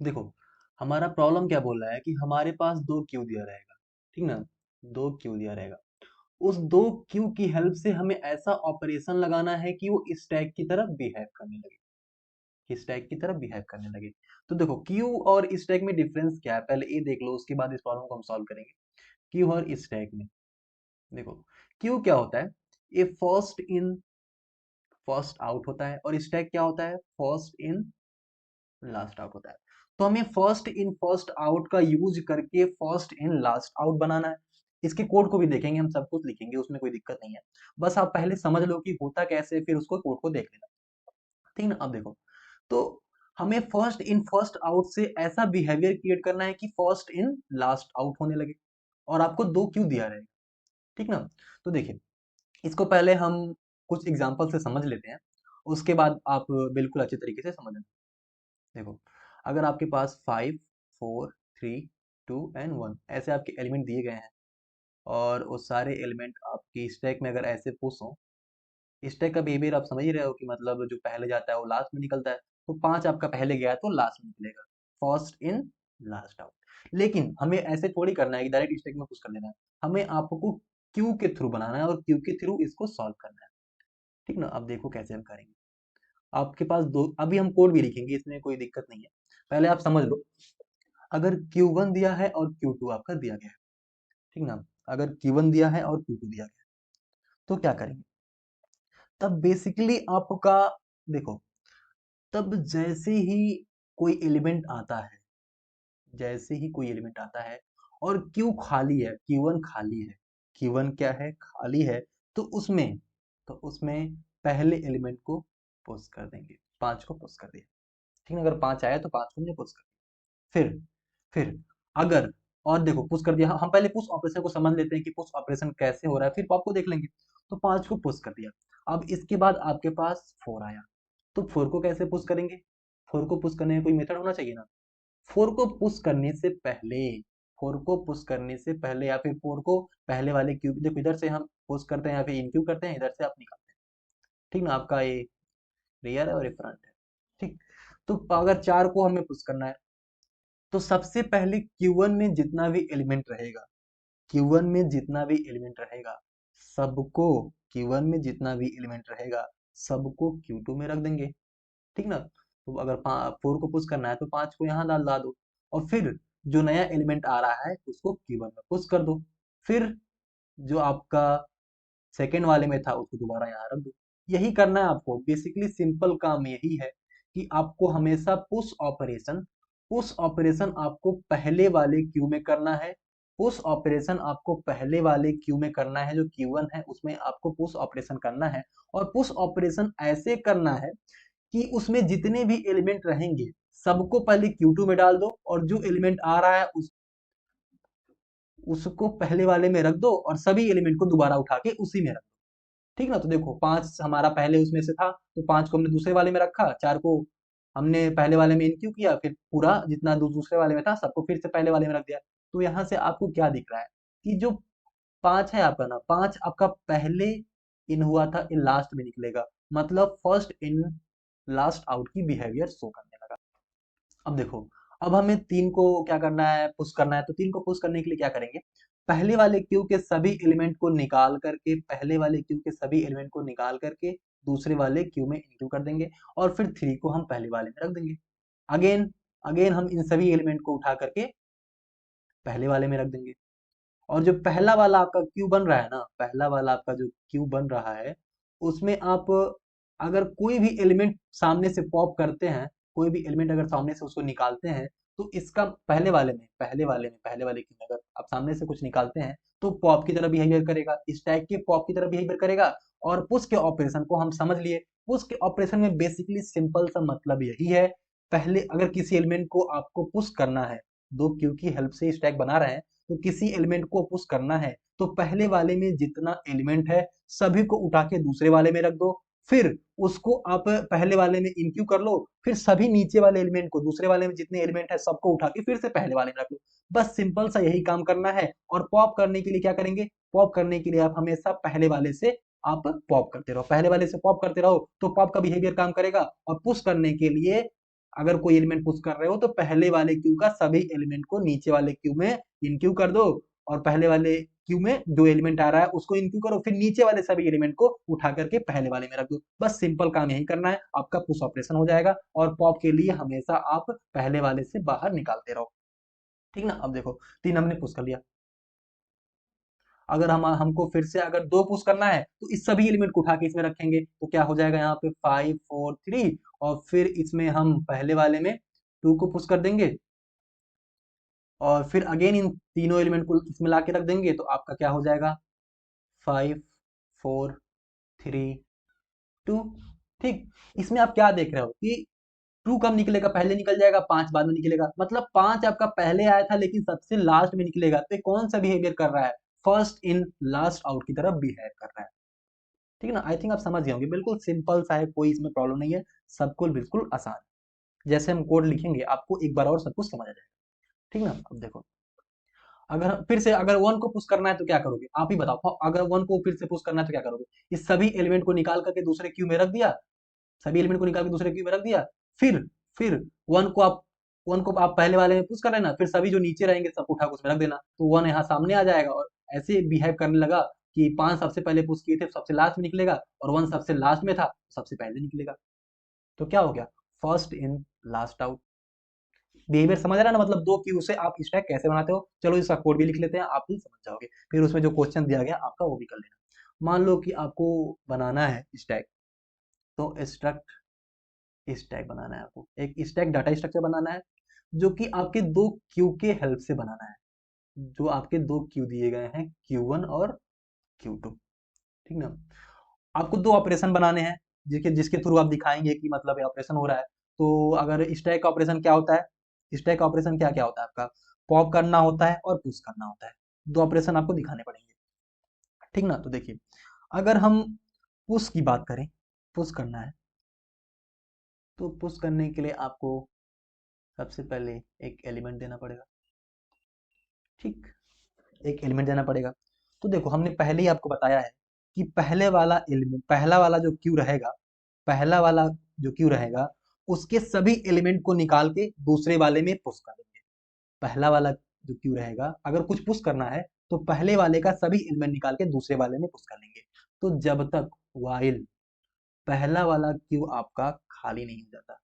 देखो, हमारा प्रॉब्लम क्या बोल रहा है कि हमारे पास दो क्यू दिया रहेगा, ठीक ना। दो क्यू दिया रहेगा। उस दो क्यू की हेल्प से हमें ऐसा ऑपरेशन लगाना है कि वो स्टैक की तरफ बिहेव करने लगे, स्टैक की तरफ बिहेव करने लगे। तो देखो, क्यू और स्टैक में डिफरेंस क्या है, पहले ये देख लो, उसके बाद इस प्रॉब्लम को हम सॉल्व करेंगे। क्यू और स्टैक में देखो, क्यू क्या होता है, ये फर्स्ट इन फर्स्ट आउट होता है, और स्टैक क्या होता है, फर्स्ट इन लास्ट आउट होता है। तो हमें फर्स्ट इन फर्स्ट आउट का यूज करके फर्स्ट इन लास्ट आउट बनाना है। इसके कोड को भी देखेंगे, हम सब कुछ लिखेंगे, उसमें कोई दिक्कत नहीं है। बस आप पहले समझ लो कि होता कैसे, फिर उसको कोड को देख लेना, ठीक ना। अब देखो, तो हमें फर्स्ट इन फर्स्ट आउट से ऐसा बिहेवियर क्रिएट करना है कि फर्स्ट इन लास्ट आउट होने लगे, और आपको दो क्यू दिया रहेगा, ठीक ना। तो देखिए, इसको पहले हम कुछ एग्जांपल से समझ लेते हैं, उसके बाद आप बिल्कुल अच्छे तरीके से समझ लें। देखो, अगर आपके पास 5 4 3 2 एंड 1 ऐसे आपके एलिमेंट दिए गए हैं, और वो सारे एलिमेंट आपकी स्टैक में अगर ऐसे पुश हो, स्टैक का बिहेवियर आप समझ ही रहे हो कि मतलब जो पहले जाता है वो लास्ट में निकलता है। तो 5 आपका पहले गया है तो लास्ट में निकलेगा, फर्स्ट इन लास्ट आउट। लेकिन हमें ऐसे थोड़ी करना है कि डायरेक्ट स्टैक में पुश कर देना है, हमें आपको क्यू के थ्रू बनाना है, और क्यू के थ्रू इसको सॉल्व करना है, ठीक ना। अब देखो कैसे हम करेंगे। आपके पास दो, अभी हम कोड भी लिखेंगे, इसमें कोई दिक्कत नहीं है। पहले आप समझ लो, अगर Q1 दिया है और Q2 आपका दिया गया है, ठीक ना। अगर Q1 दिया है और Q2 दिया गया है, तो क्या करेंगे। तब बेसिकली आपका, देखो, तब जैसे ही कोई एलिमेंट आता है, जैसे ही कोई एलिमेंट आता है और Q खाली है, Q1 खाली है, Q1 क्या है, खाली है, तो उसमें तो उसमें पहले एलिमेंट को पुश कर देंगे, 5 को पुश कर दिया, ठीक है। अगर 5 आया तो 5 को हमने पुश कर दिया। फिर अगर, और देखो, पुश कर दिया, हम पहले पुश ऑपरेशन को समझ लेते हैं कि पुश ऑपरेशन कैसे हो रहा है, फिर पॉप को देख लेंगे। तो 5 को पुश कर दिया। अब इसके बाद आपके पास 4 आया, तो 4 को कैसे पुश करेंगे। 4 को पुश करने का कोई मेथड होना चाहिए ना। 4 को पुश करने से पहले, 4 को पुश करने से पहले, या फिर 4 को पहले वाले क्यूब, देखो इधर से हम पुश करते हैं या फिर इनक्यू करते हैं, इधर से आप निकालते हैं, ठीक ना। आपका ये रियर है और ये फ्रंट है, ठीक। तो अगर 4 को हमें पुश करना है, तो सबसे पहले Q1 में जितना भी एलिमेंट रहेगा, Q1 में जितना भी एलिमेंट रहेगा, सबको, Q1 में जितना भी एलिमेंट रहेगा सबको Q2 में रख देंगे, ठीक ना। तो अगर 4 को पुश करना है तो 5 को यहाँ डाल ला दो, और फिर जो नया एलिमेंट आ रहा है उसको Q1 में पुश कर दो। फिर जो आपका सेकेंड वाले में था उसको दोबारा यहाँ रख दो। यही करना है आपको, बेसिकली सिंपल काम यही है कि आपको हमेशा पुश ऑपरेशन आपको पहले वाले क्यू में करना है। पुश ऑपरेशन आपको पहले वाले क्यू में करना है, जो Q1 है उसमें आपको पुश ऑपरेशन करना है। और पुश ऑपरेशन ऐसे करना है कि उसमें जितने भी एलिमेंट रहेंगे सबको पहले Q2 में डाल दो, और जो एलिमेंट आ रहा है उसको पहले वाले में रख दो, और सभी एलिमेंट को दोबारा उठा के उसी में रख दो, ठीक ना। तो देखो, 5 हमारा पहले उसमें से था, तो 5 को हमने दूसरे वाले में रखा, 4 को हमने पहले वाले में इनक्यू किया, फिर पूरा जितना दूसरे वाले में था सबको फिर से पहले वाले में रख दिया। तो यहाँ से आपको क्या दिख रहा है कि जो 5 है आपका ना, 5 आपका पहले इन हुआ था, इन लास्ट में निकलेगा, मतलब फर्स्ट इन लास्ट आउट की बिहेवियर शो करने लगा। अब देखो, अब हमें 3 को क्या करना है, पुश करना है। तो 3 को पुश करने के लिए क्या करेंगे, पहले वाले क्यू के सभी एलिमेंट को निकाल करके, पहले वाले क्यू के सभी एलिमेंट को निकाल करके दूसरे वाले क्यू में इंक्लूड कर देंगे, और फिर 3 को हम पहले वाले में रख देंगे। अगेन अगेन हम इन सभी एलिमेंट को उठा करके पहले वाले में रख देंगे। और जो पहला वाला आपका क्यू बन रहा है ना, पहला वाला आपका जो क्यू बन रहा है, उसमें आप अगर कोई भी एलिमेंट सामने से पॉप करते हैं, कोई भी एलिमेंट अगर सामने से उसको निकालते हैं, तो इसका पहले वाले क्यू में अगर आप सामने से कुछ निकालते हैं, तो पॉप की तरह बिहेवियर करेगा, स्टैक के पॉप की तरह बिहेवियर करेगा। और पुश के ऑपरेशन को हम समझ लिए। पुश के ऑपरेशन में बेसिकली सिंपल सा मतलब यही है, पहले अगर किसी एलिमेंट को आपको पुश करना है, दो क्यू की हेल्प से स्टैक बना रहे हैं, तो किसी एलिमेंट को पुश करना है, तो पहले वाले में जितना एलिमेंट है सभी को उठा के दूसरे वाले में रख दो। फिर उसको आप पहले वाले में इंक्यू कर लो, फिर सभी नीचे वाले एलिमेंट को, दूसरे वाले में जितने एलिमेंट है सबको उठा के फिर से पहले वाले में रख लो। बस सिंपल सा यही काम करना है। और पॉप करने के लिए क्या करेंगे, पॉप करने के लिए आप हमेशा पहले वाले से आप पॉप करते रहो, पहले वाले से पॉप करते रहो, तो पॉप का बिहेवियर काम करेगा। और पुश करने के लिए अगर कोई एलिमेंट पुश कर रहे हो तो पहले वाले क्यू का सभी एलिमेंट को नीचे वाले क्यू में इनक्यू कर दो, और पहले वाले क्यू में जो एलिमेंट आ रहा है उसको इनक्यू करो, फिर नीचे वाले सभी एलिमेंट को उठा करके पहले वाले में रख दो। बस सिंपल काम यही करना है, आपका पुश ऑपरेशन हो जाएगा, और पॉप के लिए हमेशा आप पहले वाले से बाहर निकालते रहो। ठीक ना। अब देखो 3 हमने पुश कर लिया, अगर हम हमको फिर से अगर 2 पुश करना है तो इस सभी एलिमेंट को उठा के इसमें रखेंगे, तो क्या हो जाएगा यहाँ पे 5 4 3, और फिर इसमें हम पहले वाले में 2 को पुश कर देंगे, और फिर अगेन इन तीनों एलिमेंट को इसमें ला के रख देंगे, तो आपका क्या हो जाएगा 5 4 3 2। ठीक। इसमें आप क्या देख रहे हो कि 2 कब निकलेगा, पहले निकल जाएगा, 5 बाद में निकलेगा, मतलब 5 आपका पहले आया था लेकिन सबसे लास्ट में निकलेगा, तो ये कौन सा बिहेवियर कर रहा है, फर्स्ट इन लास्ट आउट की तरफ बिहेव कर रहा है। ठीक है ना। आई थिंक आप समझ गए होंगे, बिल्कुल सिंपल सा है, कोई इसमें प्रॉब्लम नहीं है, सबको बिल्कुल आसान है। जैसे हम कोड लिखेंगे आपको एक बार और सब कुछ समझ आ जाएगा। ठीक ना। अब देखो, अगर फिर से अगर 1 को पुश करना है तो क्या करोगे, आप ही बताओ, अगर 1 को फिर से पुश करना है तो क्या करोगे, इस सभी एलिमेंट को निकाल करके दूसरे क्यू में रख दिया, सभी एलिमेंट को निकाल के दूसरे क्यू में रख दिया, फिर फिर 1 को आप 1 को आप पहले वाले में पुश कर लेना, फिर सभी जो नीचे रहेंगे सबको उठा के उसमें रख देना, तो 1 यहाँ सामने आ जाएगा, और ऐसे बिहेव करने लगा कि 5 सबसे पहले पुश किए थे सबसे लास्ट में निकलेगा, और 1 सबसे लास्ट में था सबसे पहले निकलेगा। तो क्या हो गया, first in last out. Behaviour समझ रहा है ना, मतलब 2 क्यू से आप स्टैक कैसे बनाते हो। चलो इसका कोड भी लिख लेते हैं, आप भी समझ जाओगे, फिर उसमें जो क्वेश्चन दिया गया आपका वो भी कर लेना। मान लो कि आपको बनाना है स्टैक, तो स्टैक बनाना है आपको, एक स्टैक डाटा स्ट्रक्चर बनाना है, जो कि आपके 2 क्यू के हेल्प से बनाना है, जो आपके 2 क्यू दिए गए हैं Q1 और Q2। ठीक ना। आपको 2 ऑपरेशन बनाने हैं, जिसके जिसके थ्रू आप दिखाएंगे कि मतलब ये ऑपरेशन हो रहा है। तो अगर स्टैक ऑपरेशन क्या होता है, स्टैक ऑपरेशन क्या क्या होता है आपका, पॉप करना होता है और पुश करना होता है, 2 ऑपरेशन आपको दिखाने पड़ेंगे। ठीक ना। तो देखिए, अगर हम पुश की बात करें, पुश करना है, तो पुश करने के लिए आपको सबसे पहले एक एलिमेंट देना पड़ेगा। ठीक, एक एलिमेंट देना पड़ेगा। तो देखो हमने पहले ही आपको बताया है कि पहले वाला एलिमेंट, पहला वाला जो क्यू रहेगा, पहला वाला जो क्यू रहेगा उसके सभी एलिमेंट को निकाल के दूसरे वाले में पुश कर देंगे। पहला वाला जो क्यू रहेगा, अगर कुछ पुश करना है तो पहले वाले का सभी एलिमेंट निकाल के दूसरे वाले में पुश कर लेंगे। तो जब तक वाइल पहला वाला क्यू आपका खाली नहीं हो जाता,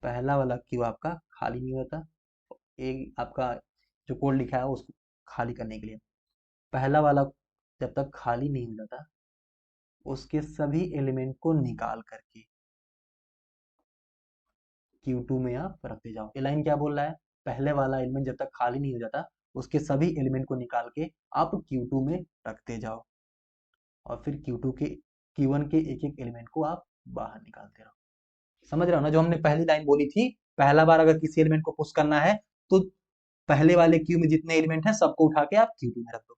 पहला वाला क्यू आपका खाली नहीं होता, एक आपका जो कोड लिखा है उसको खाली करने के लिए, पहला वाला जब तक खाली नहीं हो जाता, उसके सभी एलिमेंट को निकाल करके Q2 में आप रखते जाओ। ये लाइन क्या बोल रहा है, पहले वाला एलिमेंट जब तक खाली नहीं हो जाता उसके सभी एलिमेंट को निकाल के आप Q2 में रखते जाओ, और फिर Q1 के एक एक एलिमेंट को आप बाहर निकालते रहो। समझ रहे हो ना, जो हमने पहली लाइन बोली थी, पहला बार अगर किसी एलिमेंट को पुश करना है तो पहले वाले क्यू में जितने एलिमेंट हैं सबको उठा के आप Q2 में रख दो,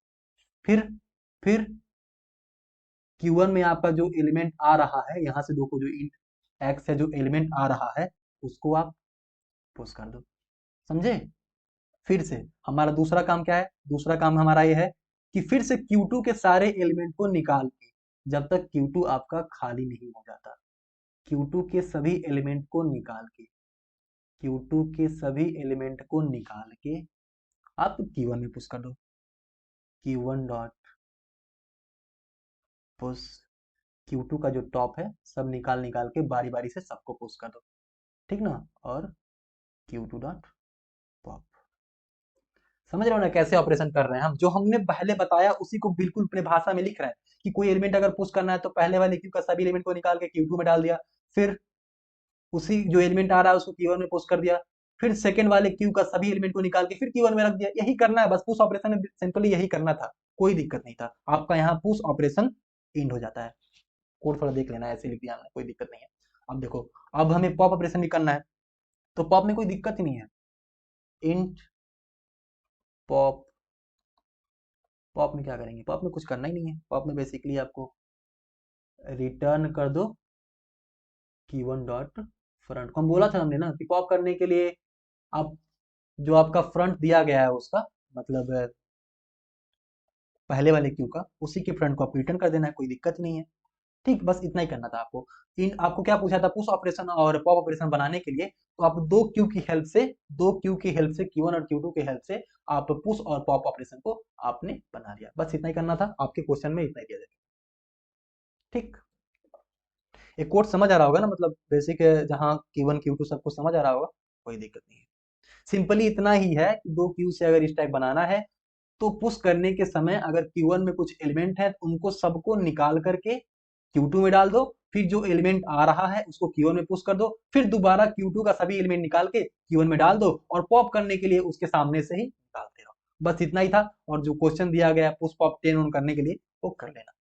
फिर Q1 में आपका जो एलिमेंट आ रहा है, यहाँ से देखो जो इंट x है, जो एलिमेंट आ रहा है उसको आप पुश कर दो। समझे। फिर से हमारा दूसरा काम क्या है, दूसरा काम हमारा ये है कि फिर से Q2 के सारे एलिमेंट को निकाल के, जब तक Q2 आपका खाली नहीं हो जाता, Q2 के सभी एलिमेंट को निकाल के, Q2 के सभी एलिमेंट को निकाल के आप Q1 में पुश कर दो। Q1 डॉट पुश, Q2 का जो टॉप है सब निकाल निकाल के बारी बारी से सबको पुश कर दो। ठीक ना। और Q2 डॉट पॉप। समझ रहे हो ना कैसे ऑपरेशन कर रहे हैं हम, जो हमने पहले बताया उसी को बिल्कुल अपने भाषा में लिख रहे हैं, कि कोई एलिमेंट अगर पुश करना है तो पहले वाले क्यू का सभी एलिमेंट को निकाल के Q2 में डाल दिया, फिर उसी जो एलिमेंट आ रहा है उसको Q1 में पुश कर दिया, फिर सेकंड वाले क्यू का सभी एलिमेंट को निकाल के फिर Q1 में रख दिया। यही करना है बस, पुश ऑपरेशन में सिंपली यही करना था, कोई दिक्कत नहीं था। आपका यहाँ पुश ऑपरेशन एंड हो जाता है। कोड थोड़ा देख लेना, ऐसे लिख दिया हमने, कोई दिक्कत नहीं है। अब देखो, अब हमें पॉप ऑपरेशन भी करना है, तो पॉप में कोई दिक्कत ही नहीं है। इंट पॉप, पॉप में क्या करेंगे, पॉप में कुछ करना ही नहीं है, पॉप में बेसिकली आपको रिटर्न कर दो Q1 डॉट फ्रंट को। हम बोला था हमने ना कि पॉप करने के लिए आप जो आपका फ्रंट दिया गया है उसका मतलब पहले वाले क्यू का, उसी के फ्रंट को आप रिटर्न कर देना है, कोई दिक्कत नहीं है। ठीक, बस इतना ही करना था आपको। इन आपको क्या पूछा था, पुश ऑपरेशन और पॉप ऑपरेशन बनाने के लिए, तो आप दो क्यू की हेल्प से, Q1 और Q2 की हेल्प से आप पुश और पॉप ऑपरेशन को आपने बना लिया। बस इतना ही करना था, आपके क्वेश्चन में इतना ही दिया जाएगा। ठीक, एक कोड समझ आ रहा होगा ना, मतलब बेसिक जहाँ Q1 Q2 सब कुछ समझ आ रहा होगा, कोई दिक्कत नहीं है। सिंपली इतना ही है कि दो क्यू से अगर स्टैक बनाना है, तो पुश करने के समय अगर Q1 में कुछ एलिमेंट है तो उनको सबको निकाल करके Q2 में डाल दो, फिर जो एलिमेंट आ रहा है उसको Q1 में पुश कर दो, फिर दोबारा Q2 का सभी एलिमेंट निकाल के Q1 में डाल दो, और पॉप करने के लिए उसके सामने से ही निकालते रहो। बस इतना ही था, और जो क्वेश्चन दिया गया पुश पॉप 10 ऑन करने के लिए वो कर लेना।